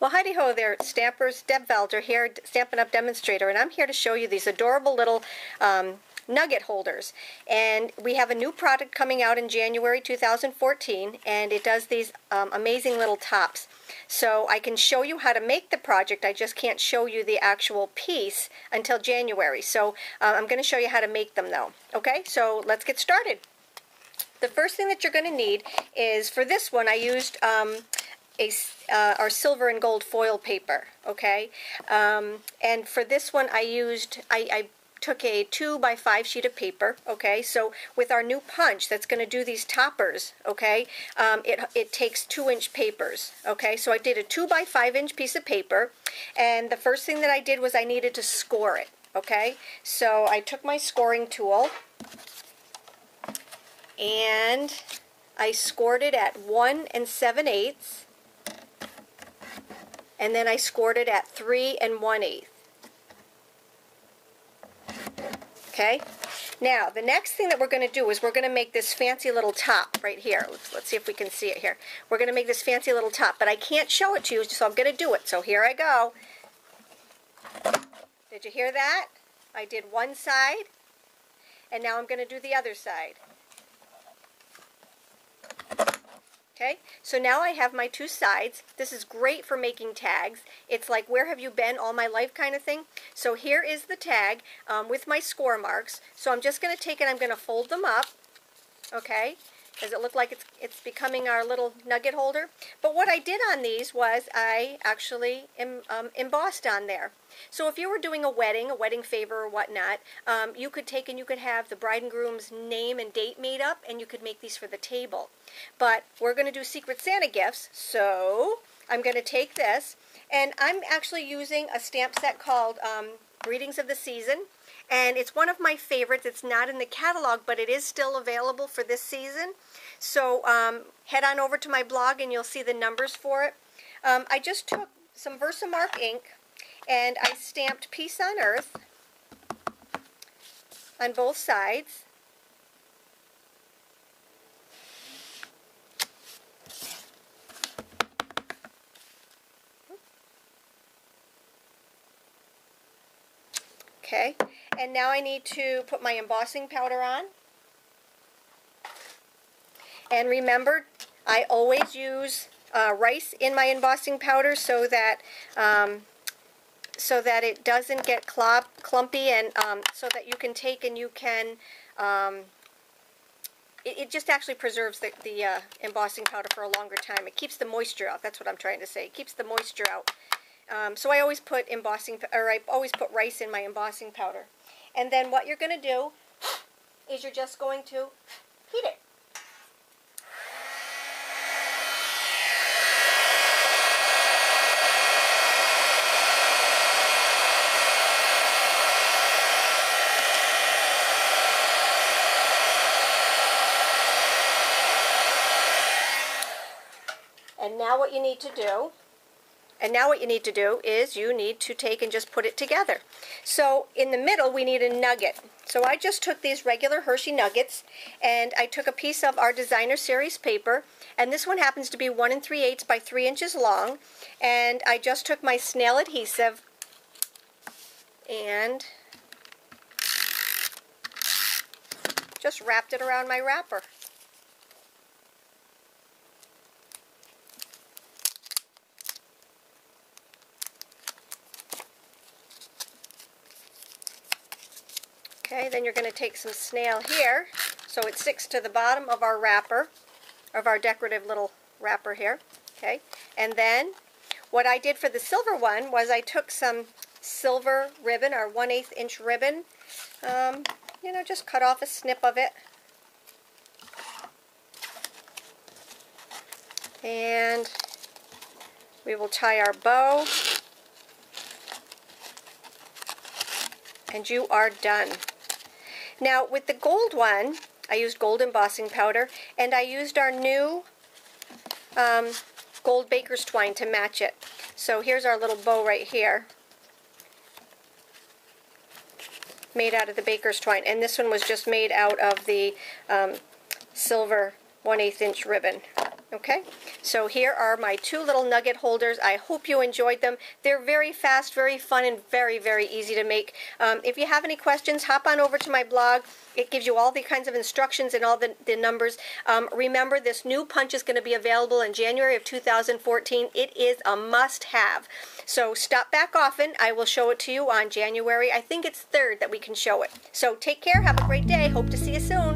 Well, heidi ho there, Stampers. Deb Valder here, Stampin' Up! Demonstrator, and I'm here to show you these adorable little nugget holders. And we have a new product coming out in January 2014, and it does these amazing little tops. So I can show you how to make the project, I just can't show you the actual piece until January. So I'm going to show you how to make them though. Okay, so let's get started. The first thing that you're going to need is, for this one I used our silver and gold foil paper, okay? And for this one I took a 2x5 sheet of paper, okay? So with our new punch that's going to do these toppers, okay, it takes 2-inch papers, okay? So I did a 2x5-inch piece of paper, and the first thing that I did was I needed to score it, okay? So I took my scoring tool and I scored it at 1 7/8, and then I scored it at 3 1/8. Okay? Now, the next thing that we're going to do is we're going to make this fancy little top right here. Let's see if we can see it here. We're going to make this fancy little top, but I can't show it to you, so I'm going to do it. So here I go. Did you hear that? I did one side, and now I'm going to do the other side. Okay, so now I have my two sides. This is great for making tags. It's like, where have you been all my life kind of thing. So here is the tag with my score marks. So I'm just going to take it, I'm going to fold them up. Okay, does it look like it's becoming our little nugget holder? But what I did on these was I actually embossed on there. So if you were doing a wedding favor or whatnot, you could take and you could have the bride and groom's name and date made up, and you could make these for the table. But we're going to do Secret Santa gifts, so I'm going to take this, and I'm actually using a stamp set called Greetings of the Season, and it's one of my favorites. It's not in the catalog, but it is still available for this season. So head on over to my blog and you'll see the numbers for it. I just took some Versamark ink and I stamped Peace on Earth on both sides. Okay, and now I need to put my embossing powder on. And remember, I always use rice in my embossing powder so that it doesn't get clumpy, and so that you can take and you can, it just actually preserves the embossing powder for a longer time. It keeps the moisture out. That's what I'm trying to say. It keeps the moisture out. So I always put rice in my embossing powder. And then what you're going to do is you're just going to heat it. And now what you need to do is you need to take and just put it together. So in the middle we need a nugget. So I just took these regular Hershey nuggets, and I took a piece of our designer series paper, and this one happens to be 1 3/8 by 3 inches long, and I just took my snail adhesive and just wrapped it around my wrapper. Okay, then you're going to take some snail here, so it sticks to the bottom of our wrapper, of our decorative little wrapper here. Okay, and then what I did for the silver one was I took some silver ribbon, or 1/8 inch ribbon, you know, just cut off a snip of it. And we will tie our bow, and you are done. Now with the gold one, I used gold embossing powder, and I used our new gold baker's twine to match it. So here's our little bow right here, made out of the baker's twine, and this one was just made out of the silver 1/8 inch ribbon. Okay, so here are my 2 little nugget holders. I hope you enjoyed them. They're very fast, very fun, and very, very easy to make. If you have any questions, hop on over to my blog. It gives you all the kinds of instructions and all the numbers. Remember, this new punch is going to be available in January of 2014. It is a must-have. So stop back often. I will show it to you on January, I think it's 3rd that we can show it. So take care. Have a great day. Hope to see you soon.